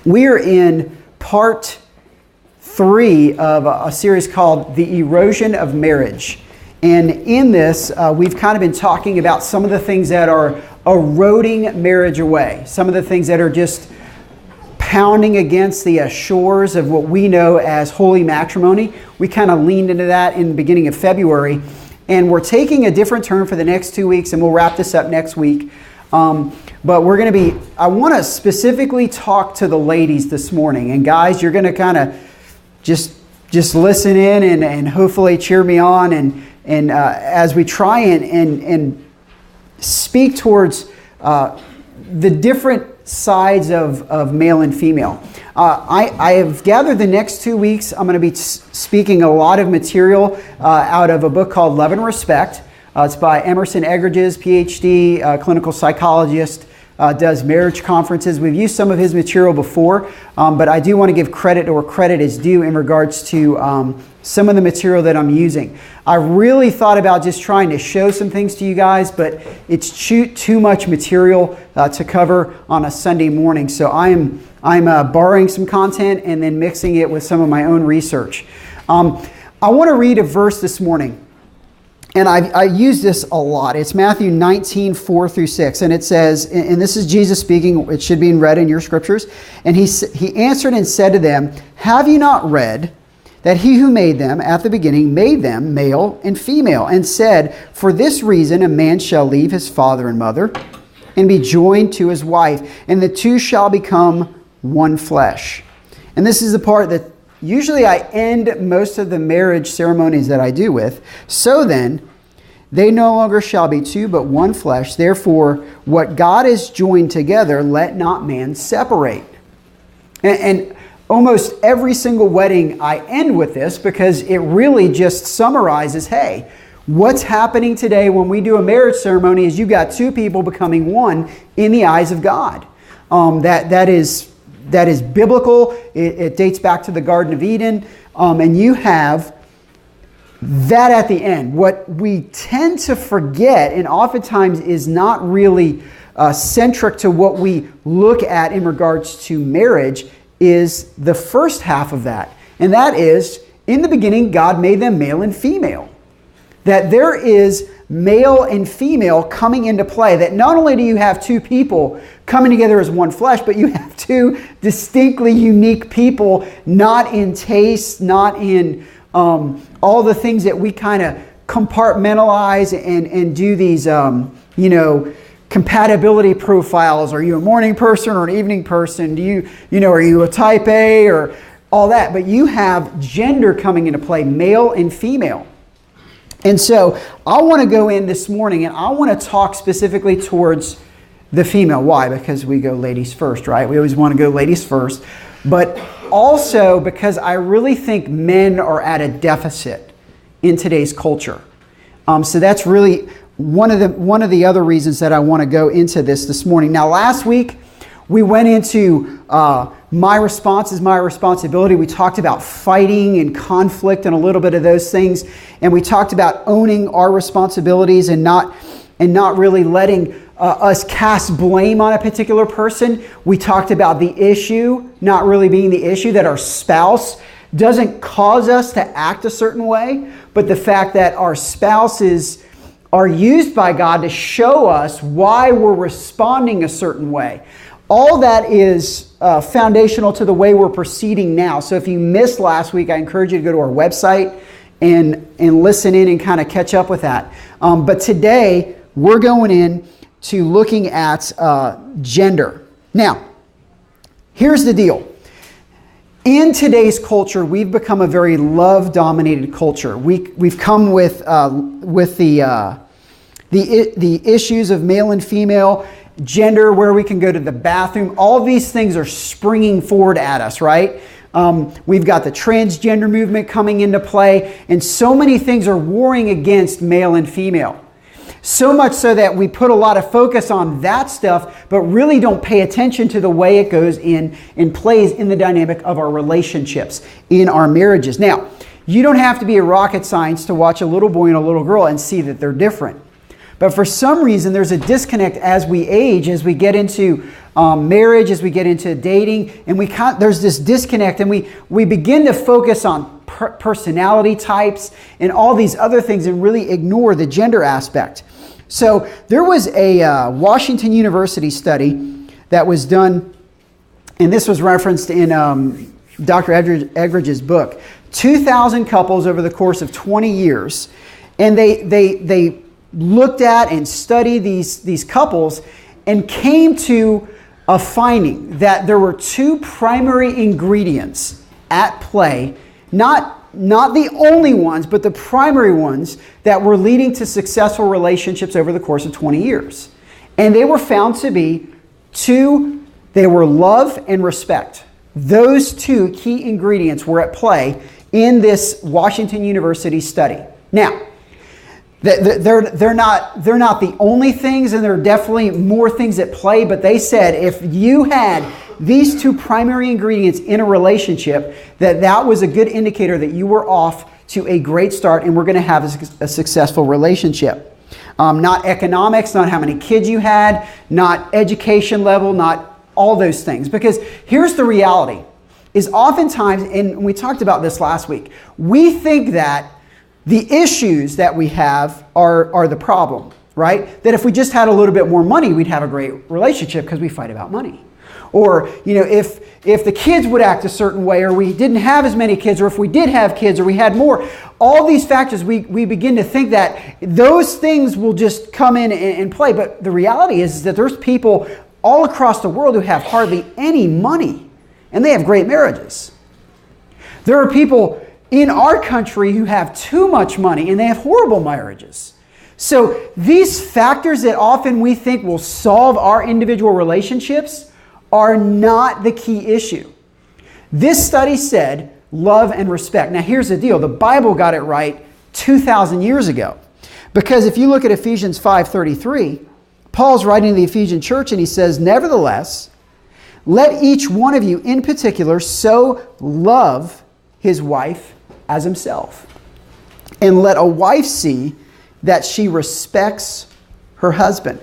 We're in part 3 of a series called The Erosion of Marriage. And in this, we've kind of been talking about some of the things that are eroding marriage away. Some of the things that are just pounding against the shores of what we know as holy matrimony. We kind of leaned into that in the beginning of February. And we're taking a different turn for the next 2 weeks, and we'll wrap this up next week. But we're going to I want to specifically talk to the ladies this morning. And guys, you're going to kind of just listen in and hopefully cheer me on and as we try and speak towards the different sides of male and female. I have gathered the next 2 weeks. I'm going to be speaking a lot of material out of a book called Love and Respect. It's by Emerson Eggerichs, PhD, clinical psychologist, does marriage conferences. We've used some of his material before, but I do want to give credit where credit is due in regards to some of the material that I'm using. I really thought about just trying to show some things to you guys, but it's too much material to cover on a Sunday morning. So I'm borrowing some content and then mixing it with some of my own research. I want to read a verse this morning. And I use this a lot. It's Matthew 19, 4 through 6. And it says, and this is Jesus speaking, it should be read in your scriptures. And he answered and said to them, "Have you not read that he who made them at the beginning made them male and female, and said, for this reason a man shall leave his father and mother and be joined to his wife, and the two shall become one flesh." And this is the part that usually I end most of the marriage ceremonies that I do with. "So then, they no longer shall be two, but one flesh. Therefore, what God has joined together, let not man separate." And almost every single wedding I end with this, because it really just summarizes, hey, what's happening today when we do a marriage ceremony is you've got two people becoming one in the eyes of God. That is biblical. It dates back to the Garden of Eden. And you have that at the end. What we tend to forget, and oftentimes is not really centric to what we look at in regards to marriage, is the first half of that. And that is, in the beginning, God made them male and female. That there is male and female coming into play. That not only do you have two people coming together as one flesh, but you have two distinctly unique people, not in taste, not in all the things that we kind of compartmentalize and do these, compatibility profiles. Are you a morning person or an evening person? Are you a type A or all that? But you have gender coming into play, male and female. And so I want to go in this morning and I want to talk specifically towards the female. Why? Because we go ladies first, right? We always want to go ladies first. But also because I really think men are at a deficit in today's culture. So that's really one of the other reasons that I want to go into this morning. Now, last week we went into my response is my responsibility. We talked about fighting and conflict and a little bit of those things, and we talked about owning our responsibilities and not really letting us cast blame on a particular person. We talked about the issue not really being the issue, that our spouse doesn't cause us to act a certain way, but the fact that our spouses are used by God to show us why we're responding a certain way. All that is foundational to the way we're proceeding now. So if you missed last week, I encourage you to go to our website and listen in and kind of catch up with that. But today, we're going in to looking at gender. Now, here's the deal. In today's culture, we've become a very love-dominated culture. We've come with the issues of male and female, gender, where we can go to the bathroom. All these things are springing forward at us, right? We've got the transgender movement coming into play, and so many things are warring against male and female. So much so that we put a lot of focus on that stuff, but really don't pay attention to the way it goes in and plays in the dynamic of our relationships, in our marriages. Now, you don't have to be a rocket science to watch a little boy and a little girl and see that they're different. But for some reason, there's a disconnect as we age, as we get into marriage, as we get into dating, and there's this disconnect, and we begin to focus on personality types and all these other things and really ignore the gender aspect. So there was a Washington University study that was done, and this was referenced in Dr. Egridge's book. 2,000 couples over the course of 20 years, and they looked at and studied these couples and came to a finding that there were two primary ingredients at play, not the only ones, but the primary ones that were leading to successful relationships over the course of 20 years. And they were found to be they were love and respect. Those two key ingredients were at play in this Washington University study. Now, they're not the only things, and there are definitely more things at play, but they said if you had these two primary ingredients in a relationship, that was a good indicator that you were off to a great start and we're going to have a successful relationship. Not economics, not how many kids you had, not education level, not all those things. Because here's the reality, is oftentimes, and we talked about this last week, we think that the issues that we have are the problem, right? That if we just had a little bit more money, we'd have a great relationship because we fight about money. Or, if the kids would act a certain way, or we didn't have as many kids, or if we did have kids, or we had more, all these factors, we begin to think that those things will just come in and play. But the reality is that there's people all across the world who have hardly any money, and they have great marriages. There are people in our country who have too much money, and they have horrible marriages. So these factors that often we think will solve our individual relationships are not the key issue. This study said love and respect. Now here's the deal. The Bible got it right 2,000 years ago. Because if you look at Ephesians 5:33, Paul's writing to the Ephesian church and he says, "Nevertheless, let each one of you in particular so love his wife as himself. And let a wife see that she respects her husband."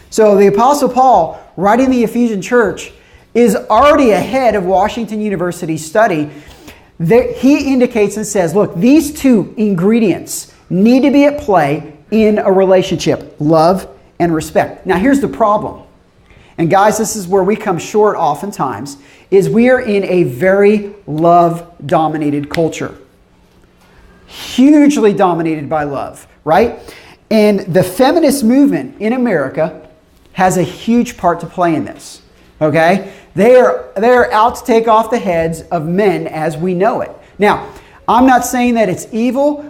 So the Apostle Paul, writing the Ephesian church, is already ahead of Washington University's study. He indicates and says, look, these two ingredients need to be at play in a relationship, love and respect. Now here's the problem. And guys, this is where we come short oftentimes, is we are in a very love-dominated culture. Hugely dominated by love, right? And the feminist movement in America has a huge part to play in this, okay? They are out to take off the heads of men as we know it. Now, I'm not saying that it's evil.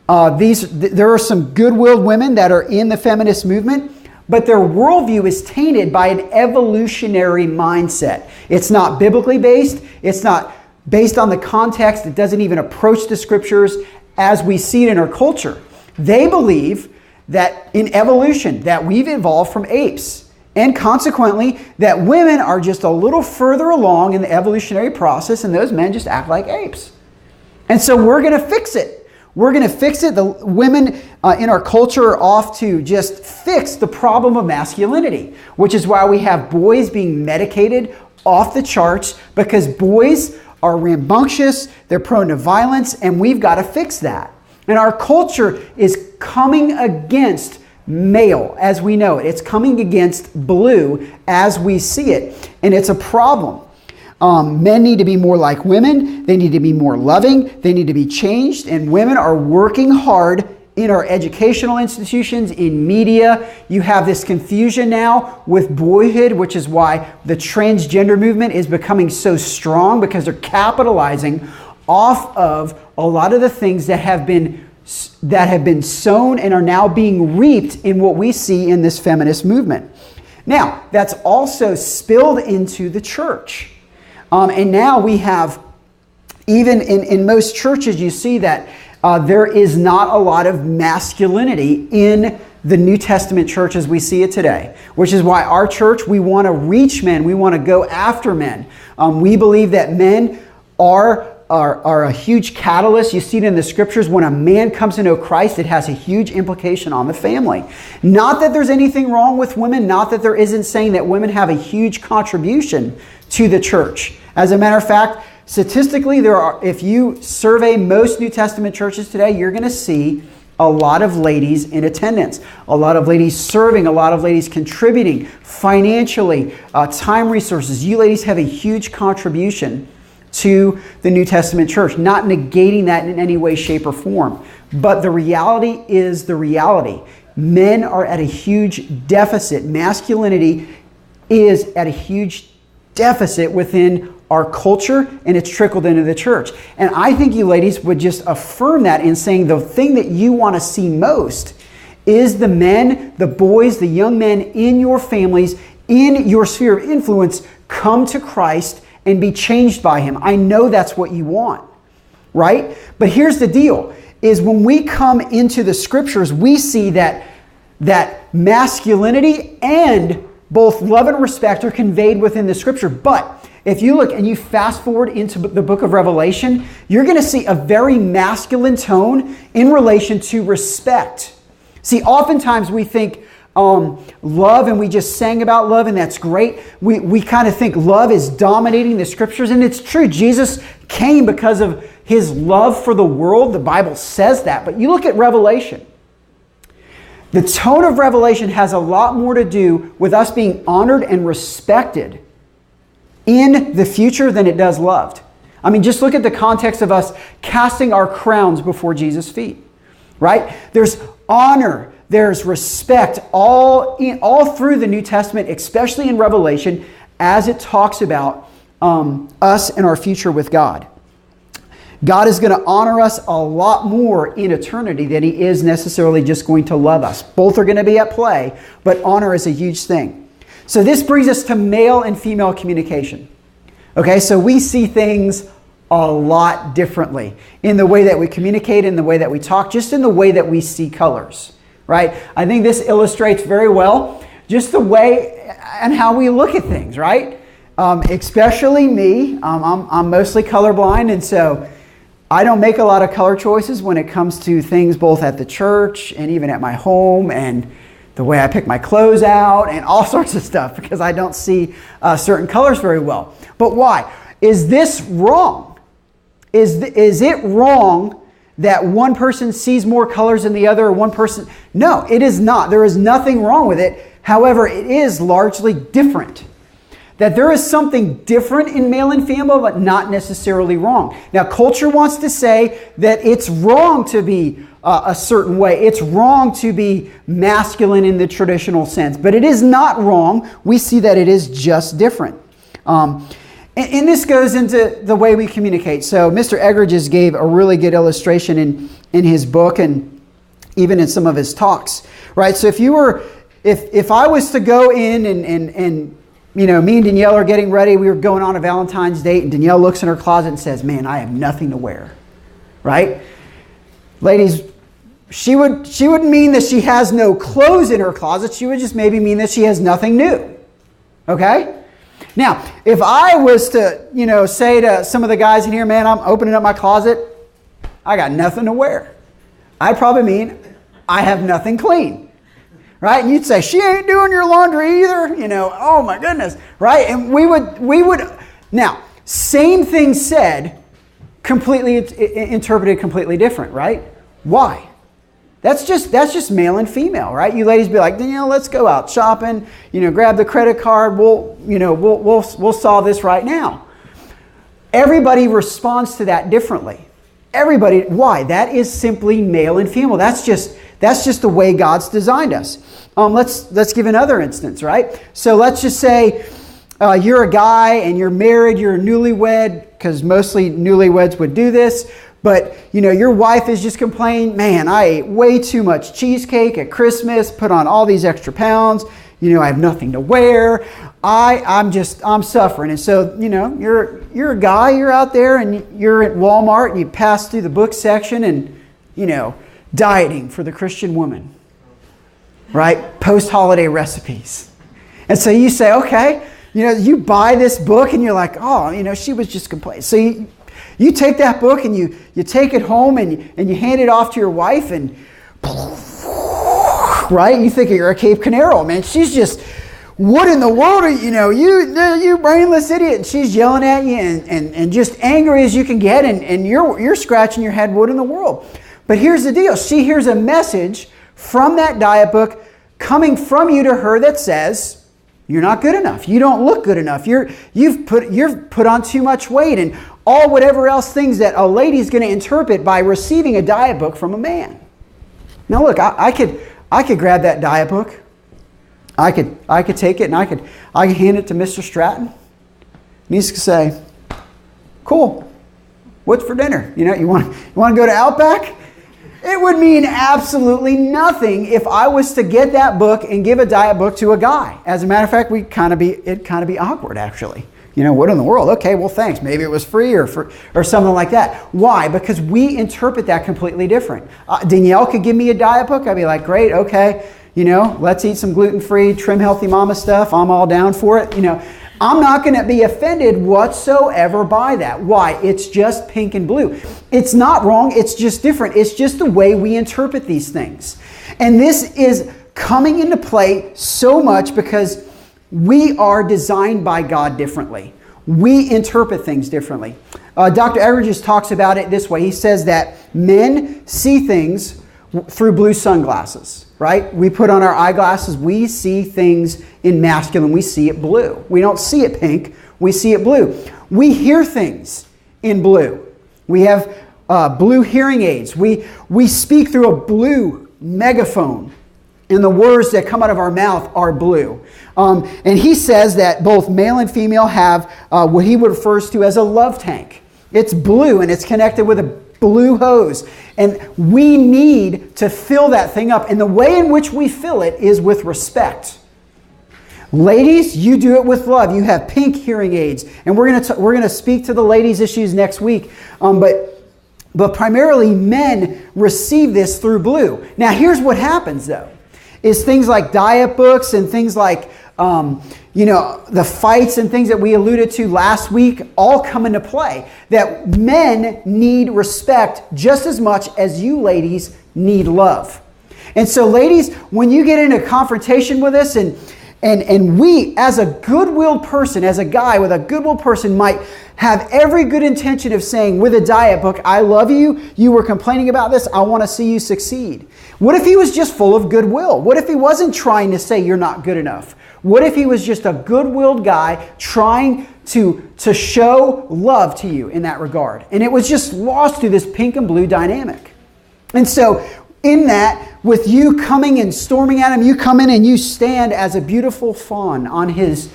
There are some good-willed women that are in the feminist movement, but their worldview is tainted by an evolutionary mindset. It's not biblically based. It's not based on the context. It doesn't even approach the scriptures as we see it in our culture. They believe that in evolution, that we've evolved from apes, and consequently that women are just a little further along in the evolutionary process and those men just act like apes. And so we're going to fix it. We're going to fix it. The women in our culture are off to just fix the problem of masculinity, which is why we have boys being medicated off the charts, because boys are rambunctious, they're prone to violence, and we've got to fix that. And our culture is coming against male as we know it. It's coming against blue as we see it. And it's a problem. Men need to be more like women. They need to be more loving. They need to be changed. And women are working hard in our educational institutions, in media. You have this confusion now with boyhood, which is why the transgender movement is becoming so strong, because they're capitalizing off of a lot of the things that have been sown and are now being reaped in what we see in this feminist movement. Now, that's also spilled into the church. And now we have, even in most churches, you see that there is not a lot of masculinity in the New Testament church as we see it today, which is why our church, we want to reach men. We want to go after men. We believe that men are are a huge catalyst. You see it in the scriptures. When a man comes to know Christ, it has a huge implication on the family. Not that there's anything wrong with women. Not that there isn't saying that women have a huge contribution to the church. As a matter of fact, statistically, if you survey most New Testament churches today, you're going to see a lot of ladies in attendance, a lot of ladies serving, a lot of ladies contributing financially, time, resources. You ladies have a huge contribution to the New Testament church, not negating that in any way, shape, or form. But the reality is the reality. Men are at a huge deficit. Masculinity is at a huge deficit within our culture, and it's trickled into the church. And I think you ladies would just affirm that in saying the thing that you want to see most is the men, the boys, the young men in your families, in your sphere of influence, come to Christ and be changed by Him. I know that's what you want, right? But here's the deal, is when we come into the scriptures, we see that masculinity and both love and respect are conveyed within the scripture. But if you look and you fast forward into the book of Revelation, you're going to see a very masculine tone in relation to respect. See, oftentimes we think love, and we just sang about love, and that's great. We kind of think love is dominating the scriptures, and it's true. Jesus came because of His love for the world. The Bible says that. But you look at Revelation. The tone of Revelation has a lot more to do with us being honored and respected in the future than it does loved. I mean, just look at the context of us casting our crowns before Jesus' feet, right? There's honor, there's respect all through the New Testament, especially in Revelation, as it talks about us and our future with God. God is going to honor us a lot more in eternity than He is necessarily just going to love us. Both are going to be at play, but honor is a huge thing. So this brings us to male and female communication. Okay, so we see things a lot differently in the way that we communicate, in the way that we talk, just in the way that we see colors, right? I think this illustrates very well just the way and how we look at things, right? Especially me. I'm mostly colorblind, and so I don't make a lot of color choices when it comes to things both at the church and even at my home, and the way I pick my clothes out and all sorts of stuff, because I don't see certain colors very well. But why? Is this wrong? Is it wrong that one person sees more colors than the other, or one person? No, it is not. There is nothing wrong with it. However, it is largely different. That there is something different in male and female, but not necessarily wrong. Now, culture wants to say that it's wrong to be a certain way. It's wrong to be masculine in the traditional sense, but it is not wrong. We see that it is just different. And this goes into the way we communicate. So Mr. Egger just gave a really good illustration in his book and even in some of his talks, right? So if I was to go in and you know, me and Danielle are getting ready, we were going on a Valentine's date, and Danielle looks in her closet and says, man, I have nothing to wear, right? Ladies, she wouldn't mean that she has no clothes in her closet. She would just maybe mean that she has nothing new. Okay? Now, if I was to, you know, say to some of the guys in here, man, I'm opening up my closet, I got nothing to wear, I'd probably mean I have nothing clean. Right? And you'd say, she ain't doing your laundry either. You know, oh my goodness. Right? And we would, now, same thing said, completely interpreted completely different, right? Why? That's just male and female, right? You ladies be like, Danielle, let's go out shopping, you know, grab the credit card, we'll solve this right now. Everybody responds to that differently. Everybody, why? That is simply male and female. That's just the way God's designed us. Let's give another instance, right? So let's just say you're a guy and you're married, you're a newlywed, because mostly newlyweds would do this. But, you know, your wife is just complaining, man, I ate way too much cheesecake at Christmas, put on all these extra pounds. You know, I have nothing to wear. I'm suffering. And so, you know, you're a guy, you're out there and you're at Walmart and you pass through the book section and, you know, dieting for the Christian woman, right? Post-holiday recipes. And so you say, okay, you know, you buy this book and you're like, oh, you know, she was just complaining. So You take that book and you take it home and you hand it off to your wife and, right? You think you're a Cape Canaveral, man. She's just, what in the world are you brainless idiot? And she's yelling at you and just angry as you can get, and you're scratching your head, what in the world? But here's the deal. She hears a message from that diet book coming from you to her that says, you're not good enough. You don't look good enough. You've put on too much weight, and all whatever else things that a lady's going to interpret by receiving a diet book from a man. Now look, I could grab that diet book. I could take it and I could hand it to Mr. Stratton. And he's going to say, cool, what's for dinner? You want to go to Outback? It would mean absolutely nothing if I was to get that book and give a diet book to a guy. As a matter of fact, it'd kind of be awkward, actually. What in the world? Okay, well, thanks. Maybe it was free or something like that. Why? Because we interpret that completely different. Danielle could give me a diet book. I'd be like, great, okay. Let's eat some gluten-free, trim healthy mama stuff. I'm all down for it. I'm not going to be offended whatsoever by that. Why? It's just pink and blue. It's not wrong. It's just different. It's just the way we interpret these things. And this is coming into play so much because we are designed by God differently. We interpret things differently. Dr. Egridges talks about it this way. He says that men see things through blue sunglasses, right? We put on our eyeglasses. We see things in masculine. We see it blue. We don't see it pink. We see it blue. We hear things in blue. We have blue hearing aids. We speak through a blue megaphone. And the words that come out of our mouth are blue. And he says that both male and female have what he refers to as a love tank. It's blue and it's connected with a blue hose. And we need to fill that thing up. And the way in which we fill it is with respect. Ladies, you do it with love. You have pink hearing aids. And we're going to speak to the ladies' issues next week. But primarily men receive this through blue. Now here's what happens though. Is things like diet books and things like, the fights and things that we alluded to last week all come into play. That men need respect just as much as you ladies need love. And so ladies, when you get into confrontation with us and we, as a good-willed person, as a guy with a good-willed person, might have every good intention of saying with a diet book, I love you, you were complaining about this, I want to see you succeed. What if he was just full of goodwill? What if he wasn't trying to say you're not good enough? What if he was just a good-willed guy trying to show love to you in that regard? And it was just lost through this pink and blue dynamic. And so in that, with you coming and storming at him, you come in and you stand as a beautiful fawn on his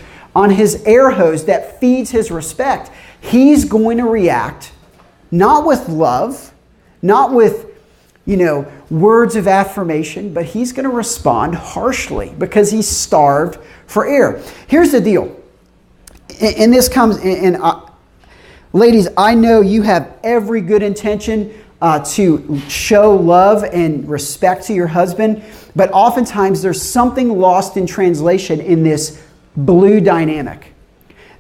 air hose that feeds his respect. He's going to react not with love, not with, words of affirmation, but he's going to respond harshly because he's starved for air. Here's the deal. And this comes, ladies, I know you have every good intention to show love and respect to your husband, but oftentimes there's something lost in translation in this blue dynamic.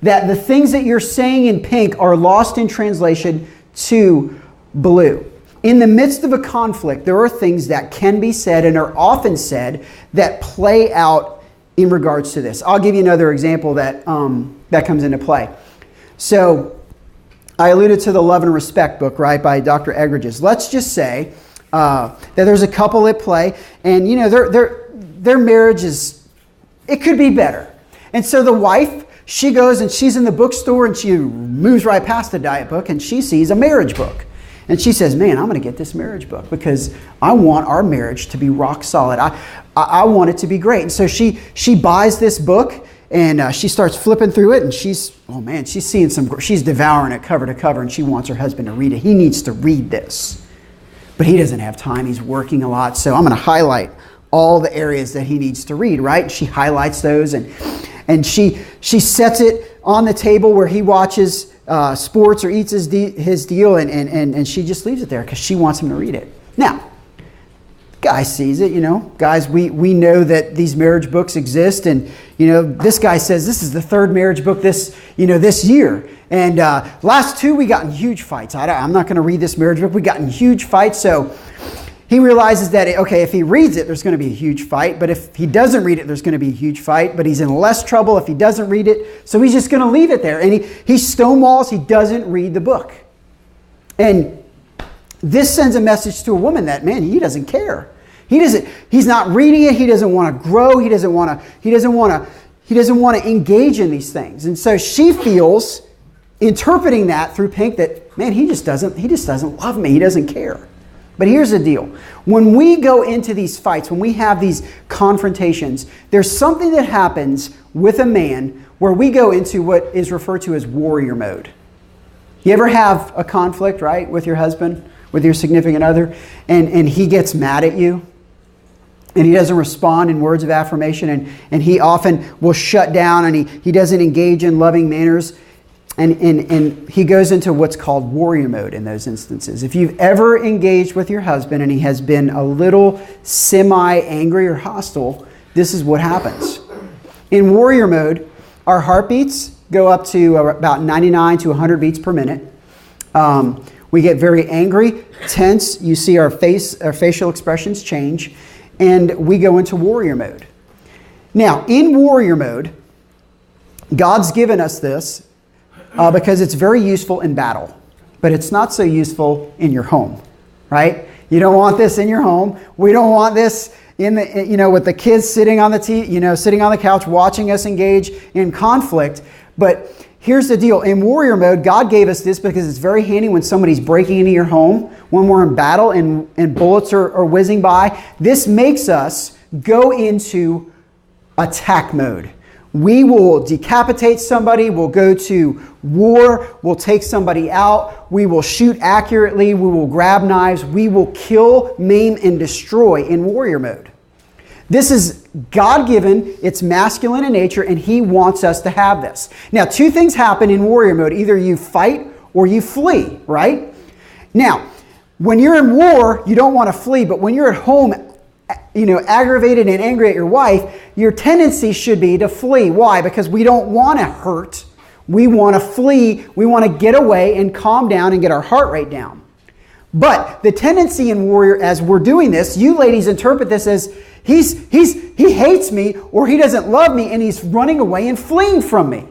That the things that you're saying in pink are lost in translation to blue. In the midst of a conflict, there are things that can be said and are often said that play out in regards to this. I'll give you another example that comes into play. So I alluded to the Love and Respect book, right, by Dr. Egridges. Let's just say that there's a couple at play, and their marriage it could be better. And so the wife, she goes and she's in the bookstore and she moves right past the diet book and she sees a marriage book. And she says, man, I'm going to get this marriage book because I want our marriage to be rock solid. I want it to be great. And so she buys this book and she starts flipping through it and she's she's devouring it cover to cover and she wants her husband to read it. He needs to read this. But he doesn't have time. He's working a lot. So I'm going to highlight all the areas that he needs to read, right? She highlights those and she sets it on the table where he watches sports or eats his deal and she just leaves it there because she wants him to read it. Now, guy sees it, Guys, we know that these marriage books exist, and, this guy says this is the third marriage book this year. And last two, we got in huge fights. I'm not going to read this marriage book. We got in huge fights. So he realizes that, if he reads it, there's going to be a huge fight. But if he doesn't read it, there's going to be a huge fight. But he's in less trouble if he doesn't read it. So he's just going to leave it there. And he stonewalls. He doesn't read the book. And this sends a message to a woman that, man, he doesn't care. He's not reading it. He doesn't want to grow. He doesn't want to engage in these things. And so she feels, interpreting that through Pink, that, man, he just doesn't love me. He doesn't care. But here's the deal. When we go into these fights, when we have these confrontations, there's something that happens with a man where we go into what is referred to as warrior mode. You ever have a conflict, right, with your husband, with your significant other, and he gets mad at you? And he doesn't respond in words of affirmation, and he often will shut down, and he doesn't engage in loving manners. And he goes into what's called warrior mode in those instances. If you've ever engaged with your husband and he has been a little semi-angry or hostile, this is what happens. In warrior mode, our heartbeats go up to about 99 to 100 beats per minute. We get very angry, tense. You see our facial expressions change, and we go into warrior mode. Now, in warrior mode, God's given us this because it's very useful in battle, but it's not so useful in your home, right? You don't want this in your home. We don't want this in the, with the kids sitting on the sitting on the couch watching us engage in conflict. But here's the deal. In warrior mode, God gave us this because it's very handy when somebody's breaking into your home, when we're in battle and bullets are whizzing by. This makes us go into attack mode. We will decapitate somebody, we'll go to war, we'll take somebody out, we will shoot accurately, we will grab knives, we will kill, maim, and destroy in warrior mode. This is God-given, it's masculine in nature, and He wants us to have this. Now, two things happen in warrior mode. Either you fight or you flee, right? Now, when you're in war, you don't want to flee, but when you're at home, aggravated and angry at your wife, your tendency should be to flee. Why? Because we don't want to hurt. We want to flee. We want to get away and calm down and get our heart rate down. But the tendency in warrior, as we're doing this, you ladies interpret this as he hates me or he doesn't love me and he's running away and fleeing from me.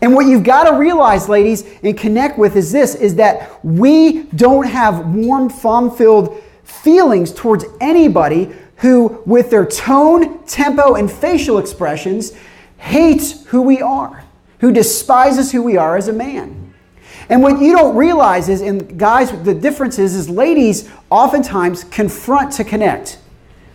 And what you've got to realize, ladies, and connect with is this, is that we don't have warm, fun-filled feelings towards anybody who, with their tone, tempo, and facial expressions, hates who we are, who despises who we are as a man. And what you don't realize is, and guys, the difference is ladies oftentimes confront to connect,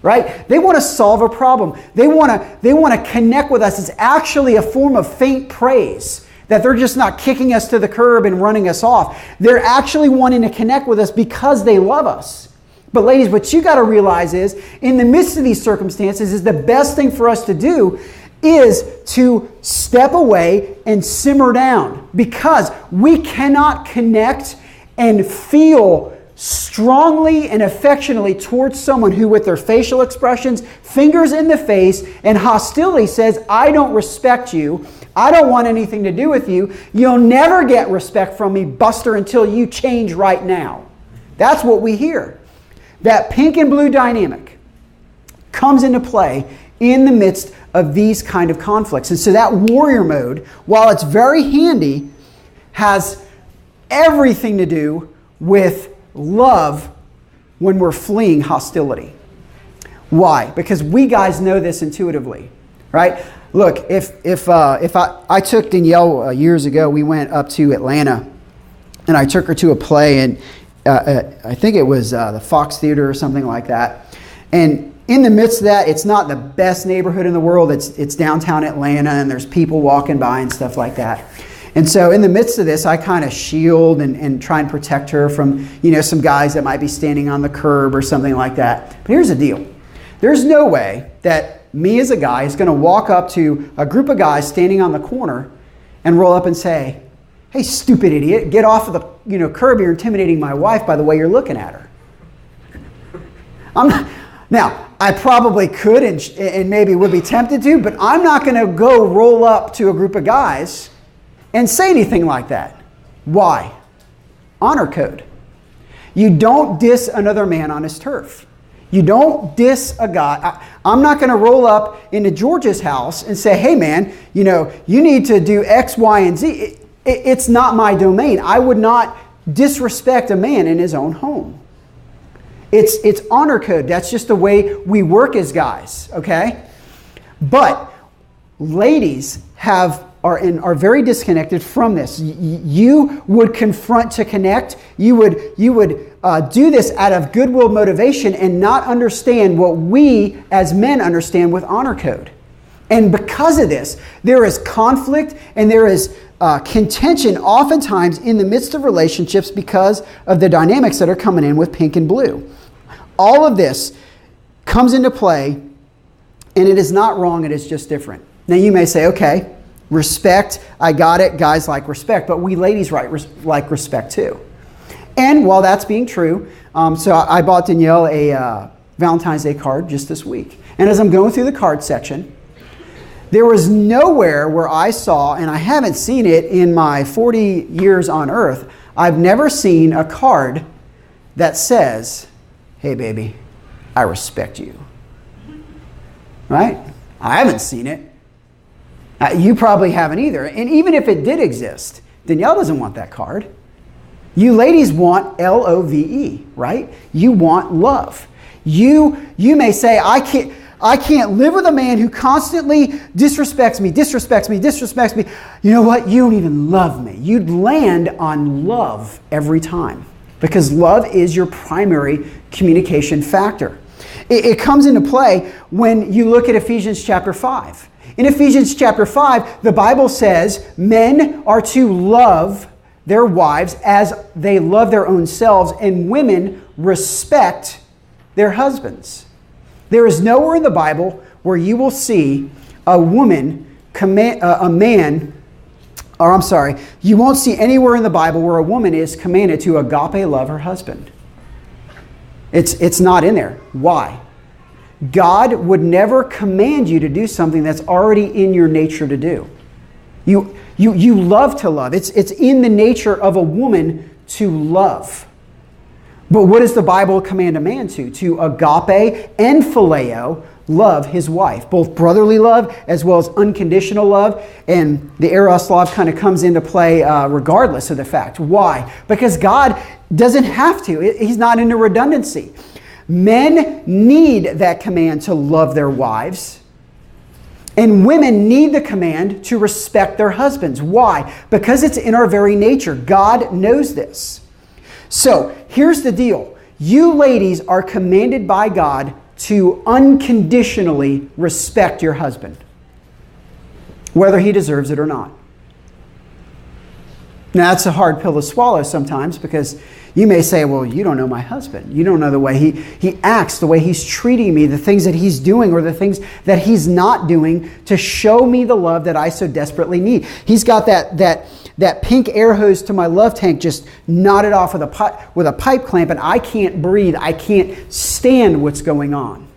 right? They want to solve a problem. They want to connect with us. It's actually a form of faint praise, that they're just not kicking us to the curb and running us off. They're actually wanting to connect with us because they love us. But ladies, what you got to realize is, in the midst of these circumstances, is the best thing for us to do is to step away and simmer down, because we cannot connect and feel strongly and affectionately towards someone who, with their facial expressions, fingers in the face, and hostility says, I don't respect you. I don't want anything to do with you. You'll never get respect from me, Buster, until you change right now. That's what we hear. That pink and blue dynamic comes into play in the midst of these kind of conflicts. And so that warrior mode, while it's very handy, has everything to do with love when we're fleeing hostility. Why? Because we guys know this intuitively, right? Look, if I took Danielle years ago, we went up to Atlanta, and I took her to a play, and I think it was the Fox Theater or something like that. And in the midst of that, it's not the best neighborhood in the world. It's downtown Atlanta, and there's people walking by and stuff like that. And so in the midst of this, I kind of shield and try and protect her from, some guys that might be standing on the curb or something like that. But here's the deal. There's no way that me as a guy is going to walk up to a group of guys standing on the corner and roll up and say, hey, stupid idiot, get off of the curb. You're intimidating my wife by the way you're looking at her. Now, I probably could and maybe would be tempted to, but I'm not going to go roll up to a group of guys and say anything like that. Why? Honor code. You don't diss another man on his turf. You don't diss a guy. I'm not going to roll up into George's house and say, hey man, you need to do X, Y, and Z. It's not my domain. I would not disrespect a man in his own home. It's honor code. That's just the way we work as guys, okay? But ladies are very disconnected from this. You would confront to connect. You would do this out of goodwill motivation and not understand what we as men understand with honor code. And because of this, there is conflict and there is contention oftentimes in the midst of relationships because of the dynamics that are coming in with pink and blue. All of this comes into play, and it is not wrong, it is just different. Now you may say, okay, respect, I got it, guys like respect, but we ladies like respect too. And while that's being true, so I bought Danielle a Valentine's Day card just this week. And as I'm going through the card section, there was nowhere where I saw, and I haven't seen it in my 40 years on earth, I've never seen a card that says, hey baby, I respect you. Right? I haven't seen it. You probably haven't either. And even if it did exist, Danielle doesn't want that card. You ladies want LOVE, right? You want love. You may say, I can't live with a man who constantly disrespects me. You know what? You don't even love me. You'd land on love every time because love is your primary communication factor. It comes into play when you look at Ephesians chapter 5. In Ephesians chapter 5, the Bible says men are to love their wives as they love their own selves, and women respect their husbands. There is nowhere in the Bible where you will see you won't see anywhere in the Bible where a woman is commanded to agape love her husband. It's not in there. Why? God would never command you to do something that's already in your nature to do. You love to love. It's in the nature of a woman to love. But what does the Bible command a man to? To agape and phileo love his wife. Both brotherly love as well as unconditional love. And the eros love kind of comes into play regardless of the fact. Why? Because God doesn't have to. He's not into redundancy. Men need that command to love their wives. And women need the command to respect their husbands. Why? Because it's in our very nature. God knows this. So here's the deal. You ladies are commanded by God to unconditionally respect your husband, whether he deserves it or not. Now that's a hard pill to swallow sometimes because you may say, well, you don't know my husband. You don't know the way he acts, the way he's treating me, the things that he's doing or the things that he's not doing to show me the love that I so desperately need. He's got that pink air hose to my love tank just knotted off with a pipe clamp, and I can't breathe. I can't stand what's going on.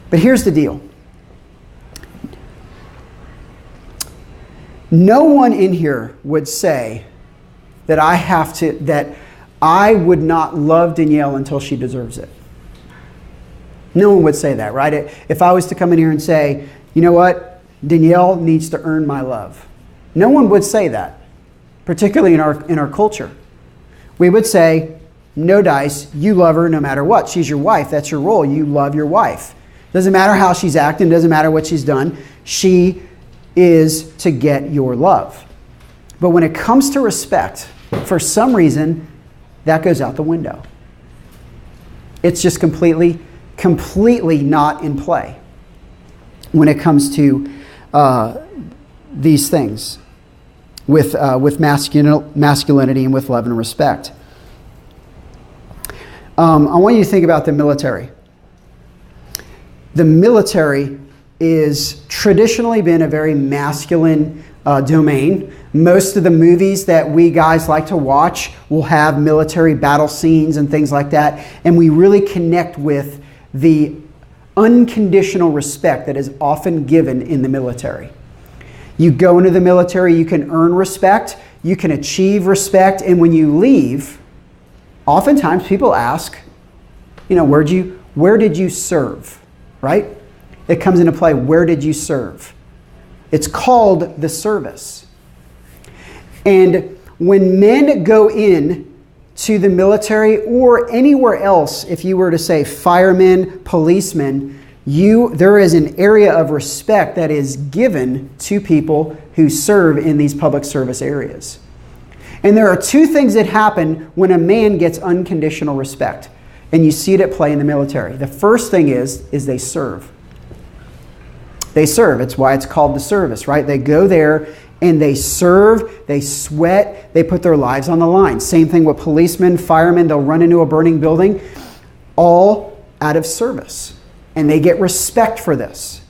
But here's the deal. No one in here would say that I would not love Danielle until she deserves it. No one would say that, right? If I was to come in here and say, you know what, Danielle needs to earn my love. No one would say that, particularly in our culture. We would say, no dice, you love her no matter what. She's your wife. That's your role. You love your wife. Doesn't matter how she's acting. Doesn't matter what she's done. She is to get your love. But when it comes to respect, for some reason, that goes out the window. It's just completely not in play when it comes to these things with masculinity and with love and respect. I want you to think about the military. The military is traditionally been a very masculine domain. Most of the movies that we guys like to watch will have military battle scenes and things like that, and we really connect with the unconditional respect that is often given in the military. You go into the military, you can earn respect, you can achieve respect, and when you leave, oftentimes people ask, where did you serve, right? It comes into play, where did you serve? It's called the service. And when men go in to the military or anywhere else, if you were to say firemen, policemen, there is an area of respect that is given to people who serve in these public service areas. And there are two things that happen when a man gets unconditional respect. And you see it at play in the military. The first thing is they serve. They serve. It's why it's called the service, right? They go there and they serve, they sweat, they put their lives on the line. Same thing with policemen, firemen. They'll run into a burning building, all out of service. And they get respect for this.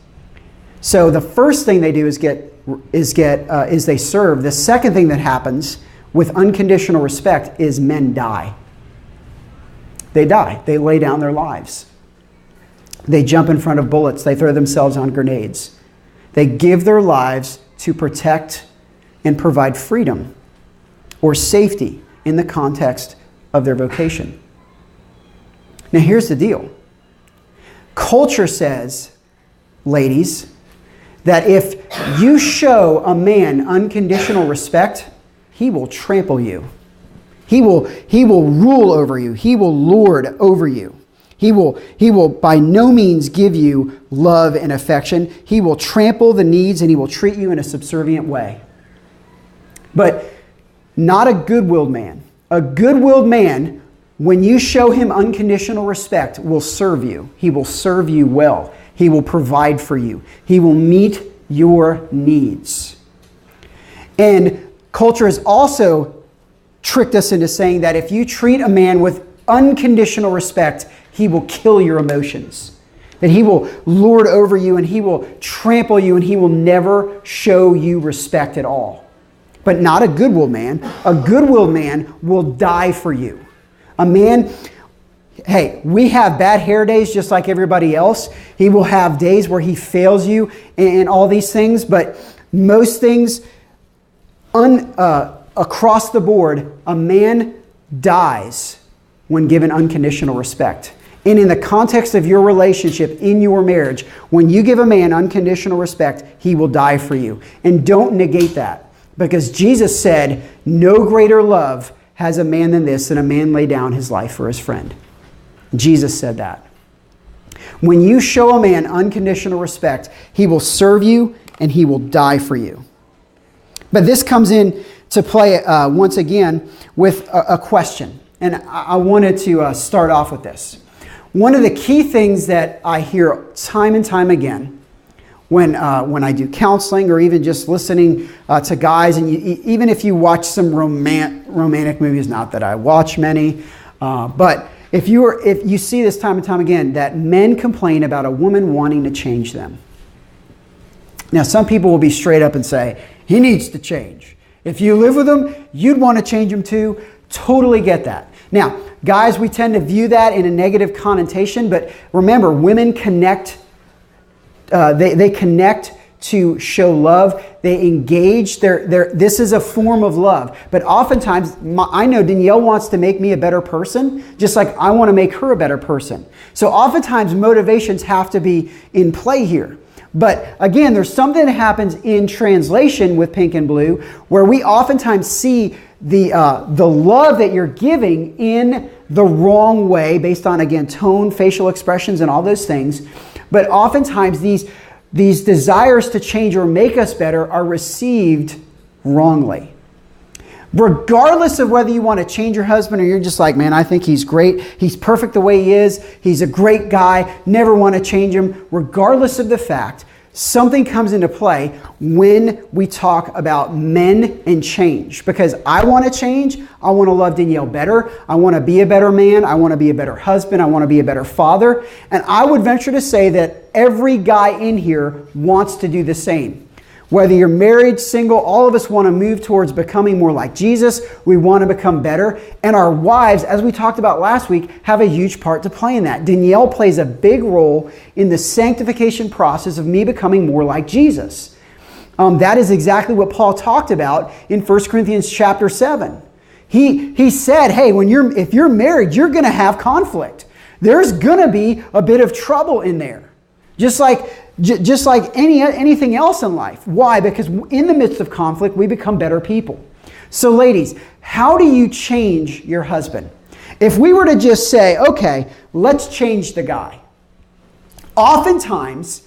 So the first thing they do is they serve. The second thing that happens with unconditional respect is men die. They die. They lay down their lives. They jump in front of bullets. They throw themselves on grenades. They give their lives to protect and provide freedom or safety in the context of their vocation. Now here's the deal. Culture says, ladies, that if you show a man unconditional respect, he will trample you. He will rule over you. He will lord over you. He will by no means give you love and affection. He will trample the needs and he will treat you in a subservient way. But not a good-willed man. A good-willed man, when you show him unconditional respect, will serve you. He will serve you well. He will provide for you. He will meet your needs. And culture has also tricked us into saying that if you treat a man with unconditional respect, he will kill your emotions. That he will lord over you and he will trample you and he will never show you respect at all. But not a good-willed man. A good-willed man will die for you. A man, hey, we have bad hair days just like everybody else. He will have days where he fails you and all these things, but most things across the board, a man dies when given unconditional respect. And in the context of your relationship, in your marriage, when you give a man unconditional respect, he will die for you. And don't negate that. Because Jesus said, no greater love has a man than this, than a man lay down his life for his friend. Jesus said that. When you show a man unconditional respect, he will serve you and he will die for you. But this comes in to play once again with a question. And I wanted to start off with this. One of the key things that I hear time and time again when I do counseling or even just listening to guys, and even if you watch some romantic movies, not that I watch many, but if you see this time and time again, that men complain about a woman wanting to change them. Now, some people will be straight up and say, he needs to change. If you live with him, you'd want to change him too. Totally get that. Now, guys, we tend to view that in a negative connotation, but remember, women connect. They connect to show love. They engage. This is a form of love. But oftentimes, I know Danielle wants to make me a better person, just like I want to make her a better person. So oftentimes, motivations have to be in play here. But again, there's something that happens in translation with Pink and Blue, where we oftentimes see the love that you're giving in the wrong way, based on, again, tone, facial expressions, and all those things. But oftentimes these desires to change or make us better are received wrongly. Regardless of whether you want to change your husband or you're just like, man, I think he's great. He's perfect the way he is. He's a great guy. Never want to change him. Regardless of the fact, something comes into play when we talk about men and change. Because I want to change. I want to love Danielle better. I want to be a better man. I want to be a better husband. I want to be a better father. And I would venture to say that every guy in here wants to do the same. Whether you're married, single, all of us want to move towards becoming more like Jesus. We want to become better. And our wives, as we talked about last week, have a huge part to play in that. Danielle plays a big role in the sanctification process of me becoming more like Jesus. That is exactly what Paul talked about in 1 Corinthians chapter 7. He said, hey, if you're married, you're going to have conflict. There's going to be a bit of trouble in there. Just like anything else in life. Why? Because in the midst of conflict, we become better people. So ladies, how do you change your husband? If we were to just say, okay, let's change the guy. Oftentimes,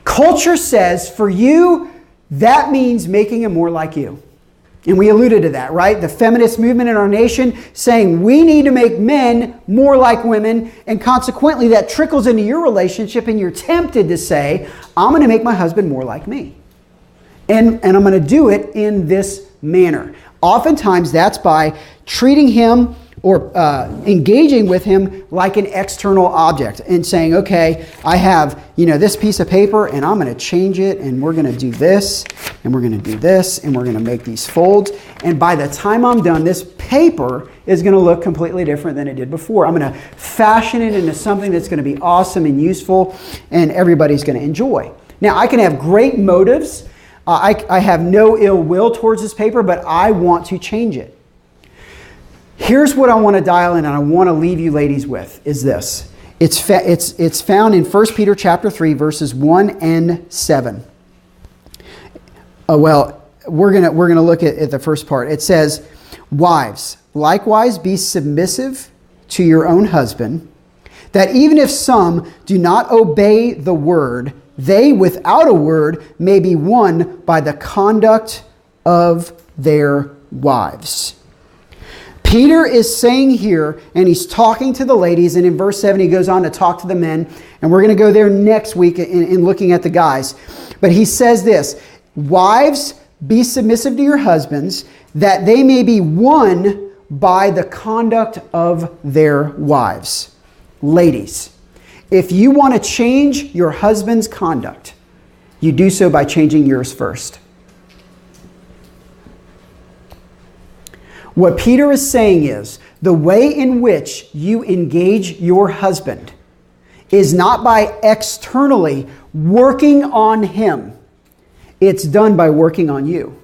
culture says for you, that means making him more like you. And we alluded to that, right? The feminist movement in our nation saying we need to make men more like women, and consequently that trickles into your relationship and you're tempted to say, I'm going to make my husband more like me. And I'm going to do it in this manner. Oftentimes that's by treating him or engaging with him like an external object and saying, okay, I have, this piece of paper and I'm going to change it and we're going to do this and we're going to do this and we're going to make these folds. And by the time I'm done, this paper is going to look completely different than it did before. I'm going to fashion it into something that's going to be awesome and useful and everybody's going to enjoy. Now, I can have great motives. I have no ill will towards this paper, but I want to change it. Here's what I want to dial in and I want to leave you ladies with is this. It's found in 1 Peter chapter 3 verses 1 and 7. We're gonna look at the first part. It says, wives, likewise be submissive to your own husband, that even if some do not obey the word, they without a word may be won by the conduct of their wives. Peter is saying here, and he's talking to the ladies, and in verse 7 he goes on to talk to the men, and we're going to go there next week in looking at the guys. But he says this, wives, be submissive to your husbands, that they may be won by the conduct of their wives. Ladies, if you want to change your husband's conduct, you do so by changing yours first. What Peter is saying is the way in which you engage your husband is not by externally working on him. It's done by working on you.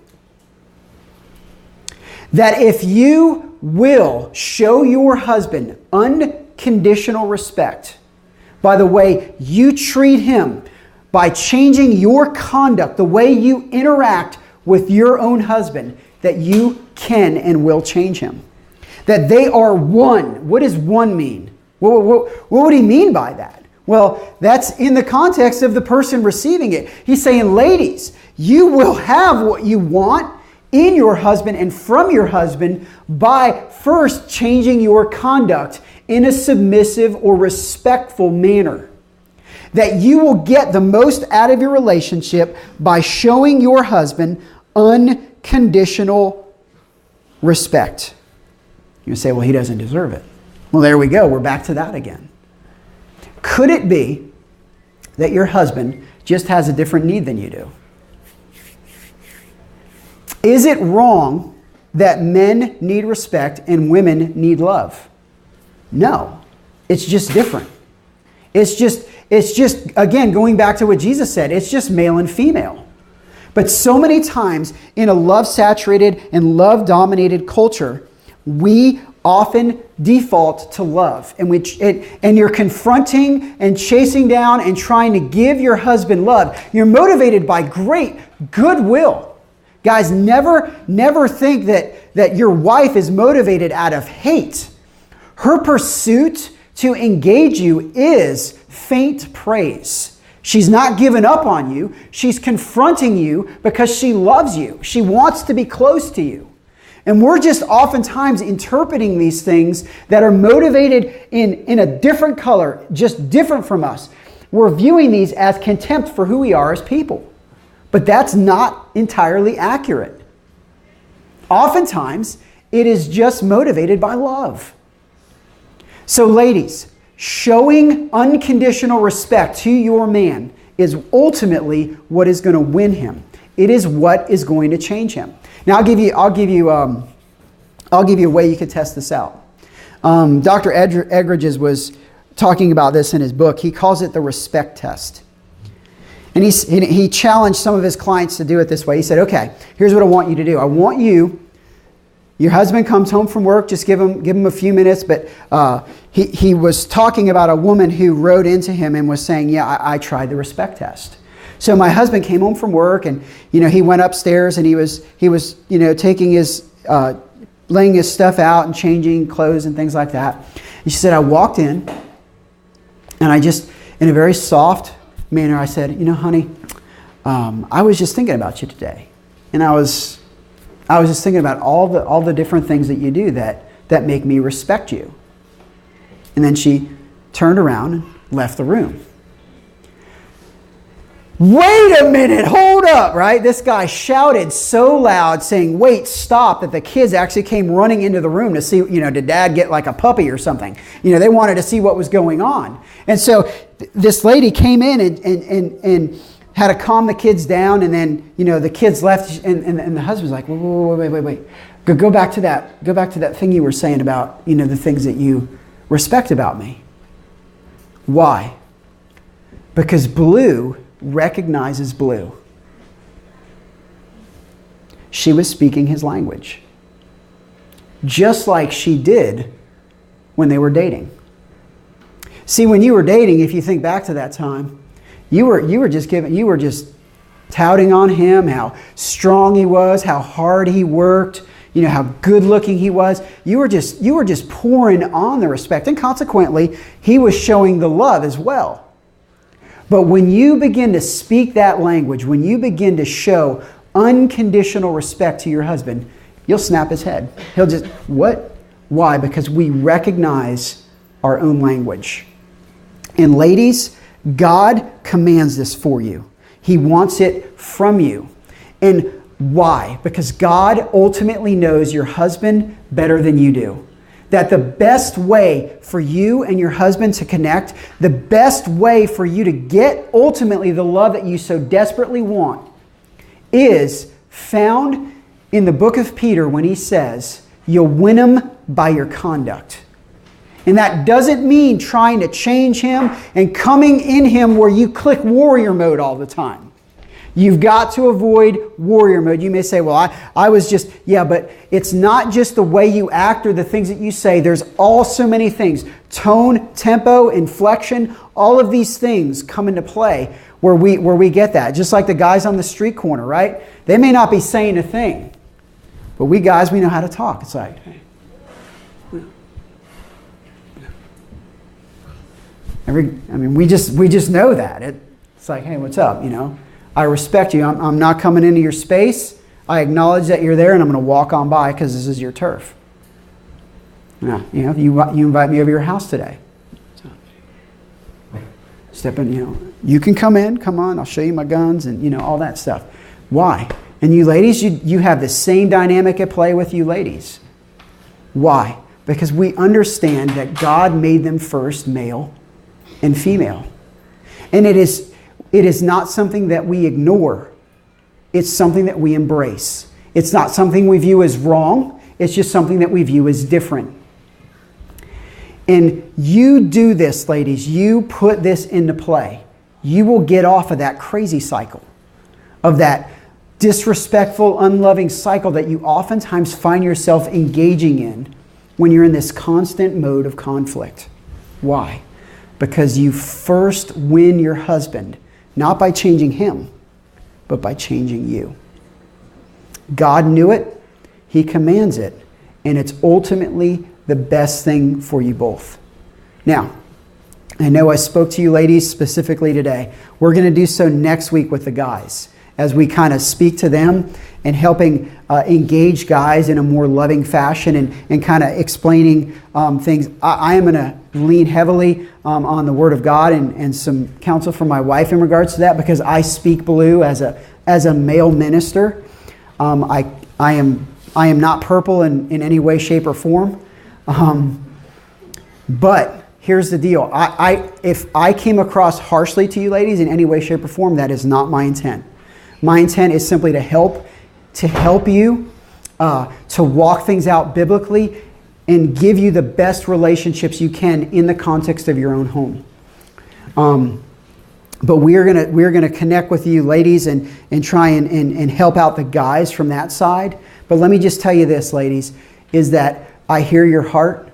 That if you will show your husband unconditional respect by the way you treat him, by changing your conduct, the way you interact with your own husband, that you can and will change him. That they are one. What does one mean? What would he mean by that? Well, that's in the context of the person receiving it. He's saying, ladies, you will have what you want in your husband and from your husband by first changing your conduct in a submissive or respectful manner. That you will get the most out of your relationship by showing your husband unconditional respect. You say, well, he doesn't deserve it. Well, there we go. We're back to that again. Could it be that your husband just has a different need than you do? Is it wrong that men need respect and women need love? No. It's just different. It's just, again, going back to what Jesus said, it's just male and female. But so many times in a love-saturated and love-dominated culture, we often default to love. And you're confronting and chasing down and trying to give your husband love. You're motivated by great goodwill. Guys, never think that your wife is motivated out of hate. Her pursuit to engage you is faint praise. She's not giving up on you. She's confronting you because she loves you. She wants to be close to you. And we're just oftentimes interpreting these things that are motivated in a different color, just different from us. We're viewing these as contempt for who we are as people. But that's not entirely accurate. Oftentimes, it is just motivated by love. So ladies, showing unconditional respect to your man is ultimately what is going to win him. It is what is going to change him. Now, I'll give you a way you could test this out. Dr. Egridges was talking about this in his book. He calls it the respect test. And he challenged some of his clients to do it this way. He said, okay, here's what I want you to do. I want you, your husband comes home from work, just give him a few minutes. But he was talking about a woman who wrote into him and was saying, yeah, I tried the respect test. So my husband came home from work, and he went upstairs, and he was taking his laying his stuff out and changing clothes and things like that. And she said, I walked in, and I just, in a very soft manner, I said, honey, I was just thinking about you today, and I was just thinking about all the different things that you do that make me respect you. And then she turned around and left the room. Wait a minute, hold up, right? This guy shouted so loud saying, wait, stop, that the kids actually came running into the room to see, did dad get like a puppy or something? They wanted to see what was going on. And so this lady came in and had to calm the kids down, and then, the kids left, and the husband's like, wait. Go back to that thing you were saying about, the things that you respect about me. Why? Because Blue recognizes Blue. She was speaking his language, just like she did when they were dating. See, when you were dating, if you think back to that time, you were just touting on him, how strong he was, how hard he worked, how good looking he was. You were just pouring on the respect, and consequently, he was showing the love as well. But when you begin to speak that language, when you begin to show unconditional respect to your husband, you'll snap his head. He'll just, what? Why? Because we recognize our own language. And ladies, God commands this for you. He wants it from you. And why? Because God ultimately knows your husband better than you do. That the best way for you and your husband to connect, the best way for you to get ultimately the love that you so desperately want, is found in the book of Peter when he says, you'll win them by your conduct. And that doesn't mean trying to change him and coming in him where you click warrior mode all the time. You've got to avoid warrior mode. You may say, well, I was just, yeah, but it's not just the way you act or the things that you say. There's also many things. Tone, tempo, inflection, all of these things come into play where we get that. Just like the guys on the street corner, right? They may not be saying a thing, but we guys, we know how to talk. It's like, hey. We just know that. It's like, hey, what's up, I respect you. I'm not coming into your space. I acknowledge that you're there, and I'm going to walk on by because this is your turf. Now, you invite me over your house today. Step in, you can come in. Come on, I'll show you my guns and, all that stuff. Why? And you ladies, you have the same dynamic at play with you ladies. Why? Because we understand that God made them first male and female. And it is not something that we ignore. It's something that we embrace. It's not something we view as wrong. It's just something that we view as different. And you do this, ladies. You put this into play. You will get off of that crazy cycle, of that disrespectful, unloving cycle that you oftentimes find yourself engaging in when you're in this constant mode of conflict. Why? Because you first win your husband, not by changing him, but by changing you. God knew it, He commands it, and it's ultimately the best thing for you both. Now, I know I spoke to you ladies specifically today. We're going to do so next week with the guys as we kind of speak to them and helping engage guys in a more loving fashion and kind of explaining things. I am going to lean heavily on the Word of God and some counsel from my wife in regards to that, because I speak blue as a male minister. I am not purple in any way, shape, or form. But here's the deal. If I came across harshly to you ladies in any way, shape, or form, that is not my intent. My intent is simply to help you to walk things out biblically and give you the best relationships you can in the context of your own home. But we're gonna connect with you ladies and try and help out the guys from that side. But let me just tell you this, ladies, is that I hear your heart.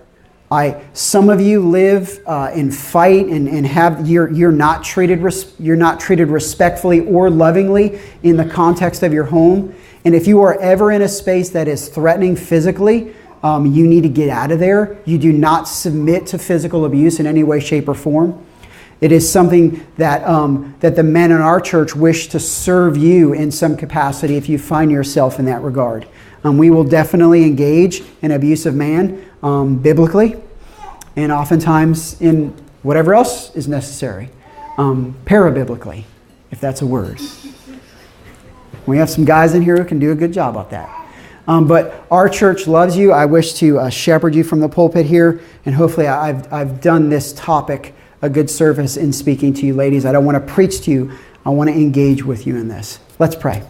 Some of you live and fight and have you're not treated respectfully or lovingly in the context of your home. And if you are ever in a space that is threatening physically, you need to get out of there. You do not submit to physical abuse in any way, shape, or form. It is something that that the men in our church wish to serve you in some capacity if you find yourself in that regard. We will definitely engage an abusive man biblically, and oftentimes in whatever else is necessary, parabiblically, if that's a word. We have some guys in here who can do a good job at that. But our church loves you. I wish to shepherd you from the pulpit here, and hopefully I've done this topic a good service in speaking to you ladies. I don't want to preach to you. I want to engage with you in this. Let's pray.